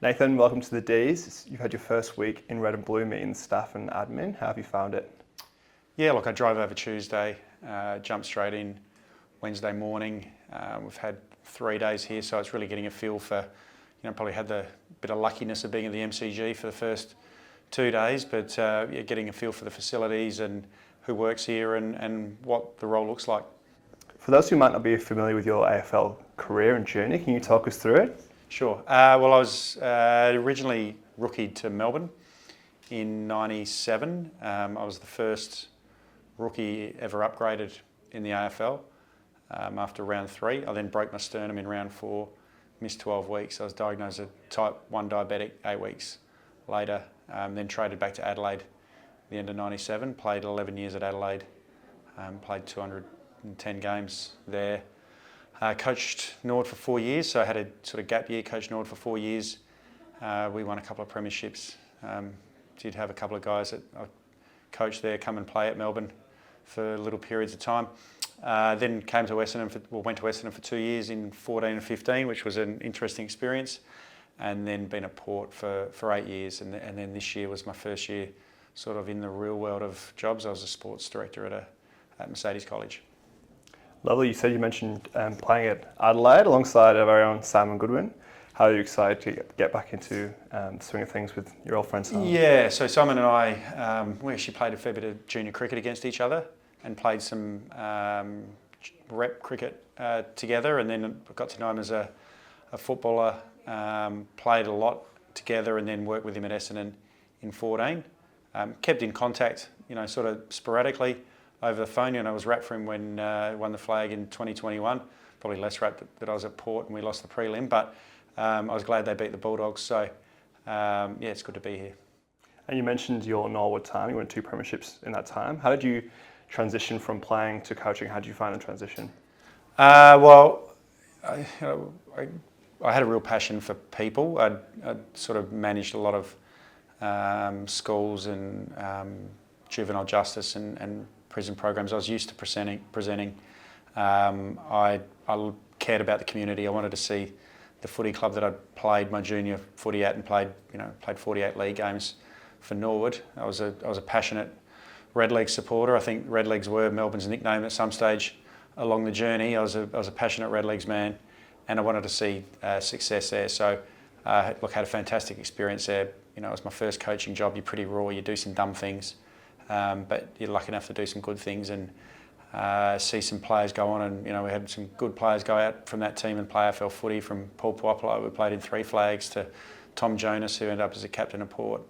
Nathan, welcome to the Dees. You've had your first week in red and blue meeting staff and admin. How have you found it? Yeah, look, I drove over Tuesday, jumped straight in Wednesday morning. We've had 3 days here, so it's really getting a feel for, probably had the bit of luckiness of being at the MCG for the first 2 days, but getting a feel for the facilities and who works here and what the role looks like. For those who might not be familiar with your AFL career and journey, can you talk us through it? Sure. Well, I was originally rookied to Melbourne in '97. I was the first rookie ever upgraded in the AFL after round 3. I then broke my sternum in round 4, missed 12 weeks. I was diagnosed as type 1 diabetic 8 weeks later, then traded back to Adelaide at the end of '97, played 11 years at Adelaide, played 210 games there. Coached Nord for 4 years, so I had a sort of gap year, coached Nord for 4 years. We won a couple of premierships. Did have a couple of guys that I coached there come and play at Melbourne for little periods of time. Then came to Essendon, went to Essendon for 2 years in 14 and 15, which was an interesting experience. And then been at Port for 8 years. And then this year was my first year sort of in the real world of jobs. I was a sports director at Mercedes College. Lovely. You said you mentioned playing at Adelaide alongside our own Simon Goodwin. How are you excited to get back into the swing of things with your old friend Simon? Yeah, so Simon and I, we actually played a fair bit of junior cricket against each other and played some rep cricket together, and then got to know him as a footballer, played a lot together and then worked with him at Essendon in 14. Kept in contact, sort of sporadically over the phone. I was wrapped for him when won the flag in 2021. Probably less wrapped that I was at Port and we lost the prelim, but I was glad they beat the Bulldogs. So it's good to be here. And you mentioned your Norwood time. You won 2 premierships in that time. How did you transition from playing to coaching? How did you find the transition? Well, I had a real passion for people. I'd sort of managed a lot of schools and juvenile justice and prison programs. I was used to presenting. I cared about the community. I wanted to see the footy club that I'd played my junior footy at and played 48 league games for Norwood. I was a passionate Redlegs supporter. I think Redlegs were Melbourne's nickname at some stage along the journey. I was a passionate Redlegs man, and I wanted to see success there. So, had a fantastic experience there. It was my first coaching job. You're pretty raw. You do some dumb things. But you're lucky enough to do some good things and see some players go on, and we had some good players go out from that team and play AFL footy, from Paul Puopolo, who played in 3 flags, to Tom Jonas, who ended up as a captain of Port.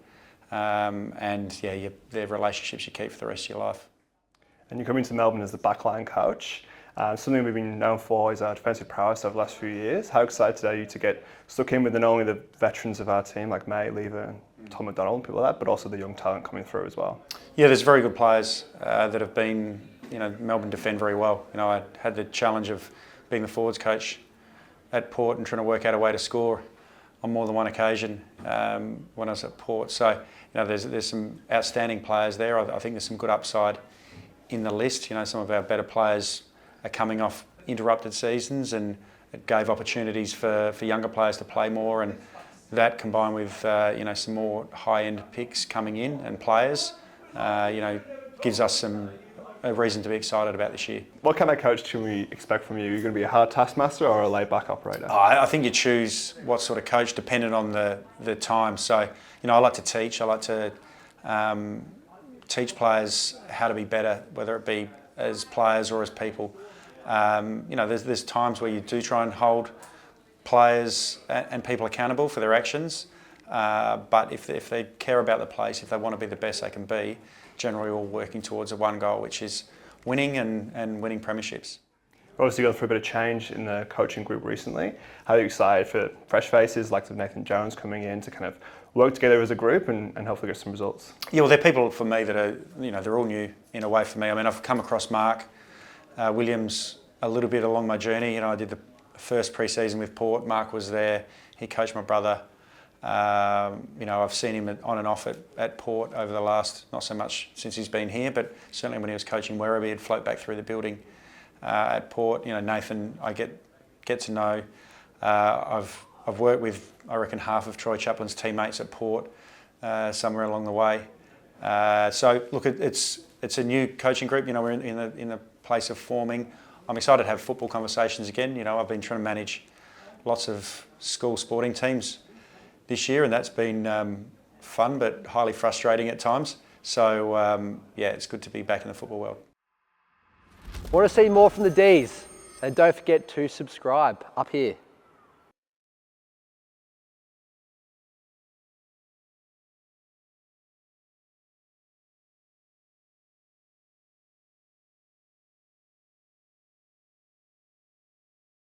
They're relationships you keep for the rest of your life. And you come into Melbourne as the backline coach. Something we've been known for is our defensive prowess over the last few years. How excited are you to get stuck in with not only the veterans of our team like May, Lever and Tom McDonald and people like that, but also the young talent coming through as well? Yeah, there's very good players that have been, Melbourne defend very well. I had the challenge of being the forwards coach at Port and trying to work out a way to score on more than one occasion when I was at Port. So, there's some outstanding players there. I think there's some good upside in the list. Some of our better players are coming off interrupted seasons, and it gave opportunities for younger players to play more, and that combined with some more high-end picks coming in and players, gives us a reason to be excited about this year. What kind of coach can we expect from you? Are you going to be a hard taskmaster or a laid-back operator? I think you choose what sort of coach depending on the time. So, I like to teach. I like to teach players how to be better, whether it be as players or as people. There's times where you do try and hold players and people accountable for their actions, but if they care about the place, if they want to be the best they can be, generally all working towards a one goal, which is winning and winning premierships. We're obviously going through a bit of change in the coaching group recently. How are you excited for fresh faces like Nathan Jones coming in to kind of work together as a group and hopefully get some results? Yeah, well, they're people for me that are, they're all new in a way for me. I mean, I've come across Mark Williams a little bit along my journey. I did the first pre-season with Port. Mark was there. He coached my brother. I've seen him on and off at Port over the last, not so much since he's been here, but certainly when he was coaching Werribee, he'd float back through the at Port. Nathan, I get to know. I've I've worked with, I reckon, half of Troy Chaplin's teammates at Port somewhere along the way. So look, it's a new coaching group. We're in the place of forming. I'm excited to have football conversations again. I've been trying to manage lots of school sporting teams this year, and that's been fun but highly frustrating at times. So yeah, it's good to be back in the football world. Want to see more from the Dees? And don't forget to subscribe up here.